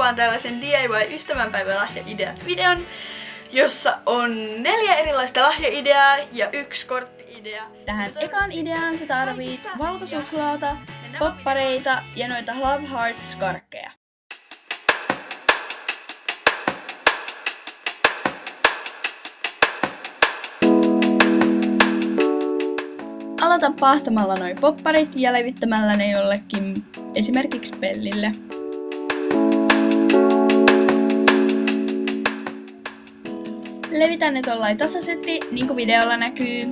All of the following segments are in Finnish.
kuvaan tällaisen DIY-ystävänpäivälahja-ideat-videon, jossa on 4 erilaista lahjaideaa ja 1 kortti-idea. Tähän ekaan ideaan sä tarvit valkosuklaata, poppareita ja noita Love Hearts-karkkeja. Aloita paahtamalla noi popparit ja levittämällä ne jollekin esimerkiksi pellille. Levitä ne tollain tasaisesti, niin kuin videolla näkyy.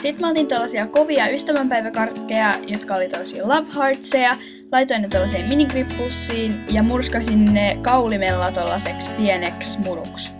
Sitten mä otin tällaisia kovia ystävänpäiväkarkkeja, jotka oli tällaisia Love Heartseja. Laitoin ne tällaiseen minigrippussiin ja murskasin ne kaulimella tollaseksi pieneksi muruksi.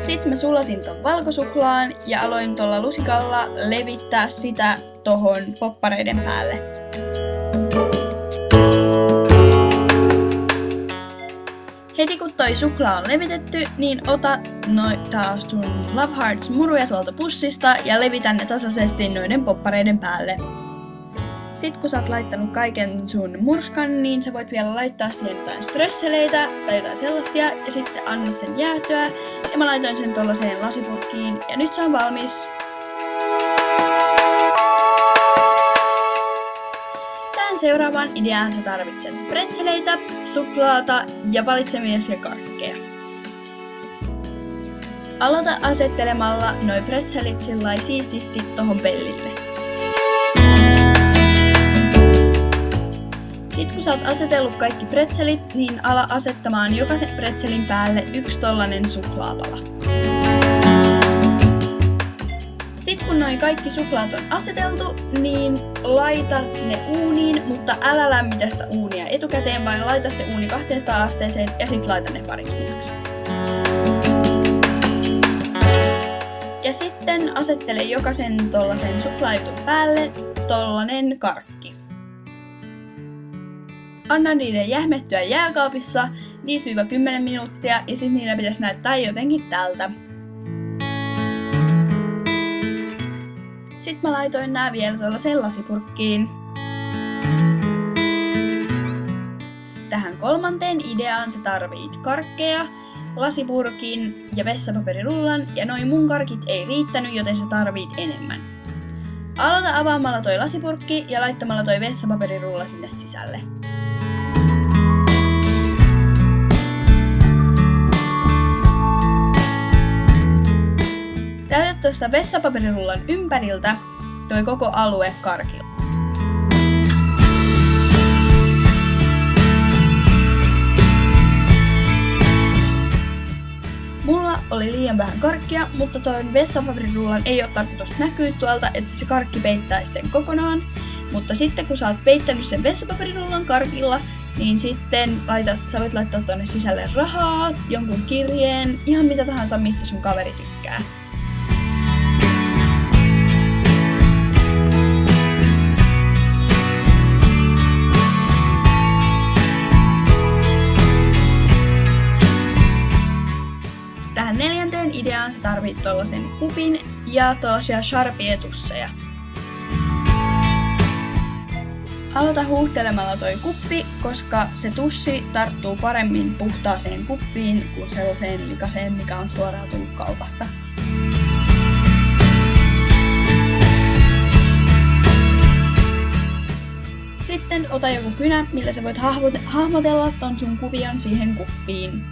Sitten mä sulatin ton valkosuklaan ja aloin tuolla lusikalla levittää sitä tohon poppareiden päälle. Heti kun toi suklaa on levitetty, niin ota noita sun Love Hearts muruja tuolta pussista ja levitä ne tasaisesti noiden poppareiden päälle. Sitten kun sä oot laittanut kaiken sun murskan, niin sä voit vielä laittaa siihen jotain strösseleitä tai jotain sellaisia ja sitten anna sen jäätyä. Ja mä laitoin sen tollaseen lasipurkkiin ja nyt se on valmis. Tähän seuraavaan ideaan sä tarvitset pretzeleitä, suklaata ja valitsemia karkkeja. Aloita asettelemalla noi pretzelit sillai siististi tohon pellille. Sitten kun sä oot asetellut kaikki pretzelit, niin ala asettamaan jokaisen pretzelin päälle 1 tollanen suklaapala. Sitten kun noi kaikki suklaat on aseteltu, niin laita ne uuniin, mutta älä lämmitä sitä uunia etukäteen, vaan laita se uuni 200 asteeseen ja sit laita ne pariksi minuutiksi. Ja sitten asettele jokaisen tollasen suklaajutun päälle tollanen karkki. Anna niiden jähmettyä jääkaapissa 5-10 minuuttia ja sitten niillä pitäisi näyttää jotenkin tältä. Sitten mä laitoin nää vielä tuollaiseen lasipurkkiin. Tähän 3. ideaan sä tarvit karkkeja, lasipurkin ja vessapaperirullan ja noi mun karkit ei riittänyt, joten sä tarvit enemmän. Aloita avaamalla toi lasipurkki ja laittamalla toi vessapaperirulla sinne sisälle. Täytä tuosta vessapaperirullan ympäriltä toi koko alue karkilla. Mulla oli liian vähän karkkia, mutta toi vessapaperirullan ei ole tarkoitus näkyä tuolta, että se karkki peittäisi sen kokonaan. Mutta sitten kun sä oot peittänyt sen vessapaperirullan karkilla, niin sitten sä voit laittaa tuonne sisälle rahaa, jonkun kirjeen, ihan mitä tahansa, mistä sun kaveri tykkää. Tähän 4. ideaan sä tarvit tollasen kupin ja tollasia Sharpie-tusseja. Aloita huuhtelemalla toi kuppi, koska se tussi tarttuu paremmin puhtaaseen kuppiin kuin sellaiseen likaseen, mikä on suoraan tullut kaupasta. Sitten ota joku kynä, millä sä voit hahmotella ton sun kuvion siihen kuppiin.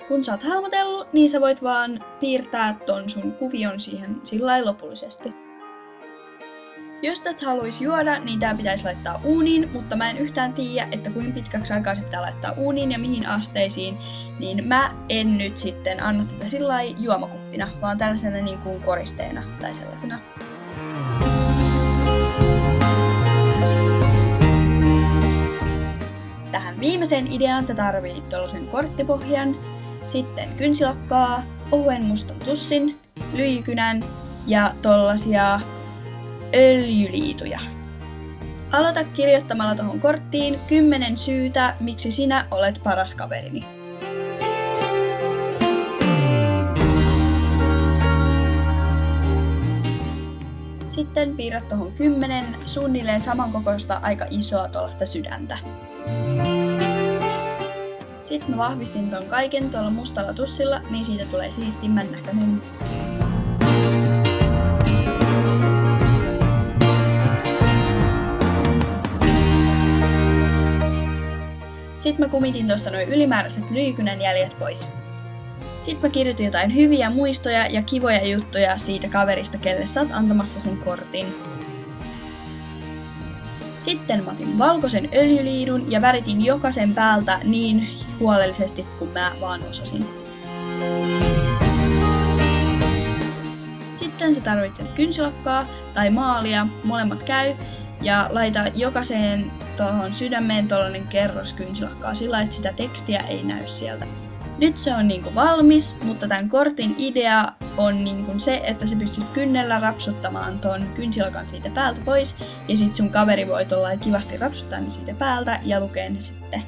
Kun sä oot hahmotellut, niin sä voit vaan piirtää ton sun kuvion siihen sillain lopullisesti. Jos tätä haluaisi juoda, niin tää pitäisi laittaa uuniin, mutta mä en yhtään tiedä, että kuinka pitkäksi aikaa se pitää laittaa uuniin ja mihin asteisiin, niin mä en nyt sitten anna tätä sillain juomakuppina, vaan tällaisena niin kuin koristeena tai sellaisena. Tähän viimeiseen ideaan sä tarvii tuollaisen korttipohjan, sitten kynsilakkaa, ohuen mustan tussin, lyijykynän ja tollasia öljyliituja. Aloita kirjoittamalla tuohon korttiin 10 syytä, miksi sinä olet paras kaverini. Sitten piirrät tuohon 10 suunnilleen samankokoista aika isoa tuollaista sydäntä. Sitten mä vahvistin ton kaiken tuolla mustalla tussilla, niin siitä tulee siistimmän näköinen. Sitten mä kumitin tuosta noin ylimääräiset lyijykynän jäljet pois. Sitten mä kirjoitin jotain hyviä muistoja ja kivoja juttuja siitä kaverista, kelle sä oot antamassa sen kortin. Sitten mä otin valkoisen öljyliidun ja väritin jokaisen päältä niin huolellisesti kuin mä vaan osasin. Sitten sä tarvitset kynsilakkaa tai maalia, molemmat käy, ja laita jokaiseen tuohon sydämeen tollanen kerros kynsilakkaa sillä, että sitä tekstiä ei näy sieltä. Nyt se on valmis, mutta tämän kortin idea on se, että sä pystyt kynnellä rapsuttamaan ton kynsilakan siitä päältä pois, ja sit sun kaveri voi kivasti rapsuttaa ne siitä päältä ja lukea ne sitten.